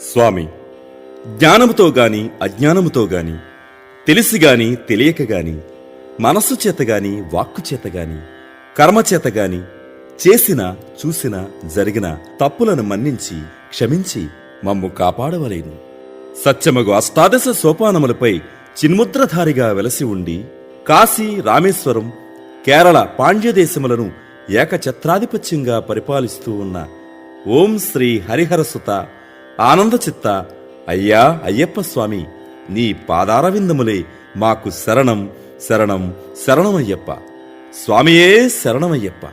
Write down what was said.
స్వామి, జ్ఞానముతో గాని అజ్ఞానముతో గాని, తెలిసిగాని తెలియకగాని, మనస్సు చేతగాని వాక్కు చేతగాని, కర్మచేతగాని చేసిన చూసిన జరిగిన తప్పులను మన్నించి క్షమించి మమ్ము కాపాడవలేను. సత్యమగు అష్టాదశ సోపానములపై చిన్ముద్రధారిగా వెలసి ఉండి కాశీ, రామేశ్వరం, కేరళ, పాండ్యదేశములను ఏకఛత్రాధిపత్యంగా పరిపాలిస్తూ ఉన్న ఓం శ్రీ హరిహరసుత ఆనందచిత్త అయ్యా అయ్యప్ప స్వామి, నీ పాదారవిందములే మాకు శరణం శరణం శరణమయ్యప్ప. స్వామియే శరణమయ్యప్ప.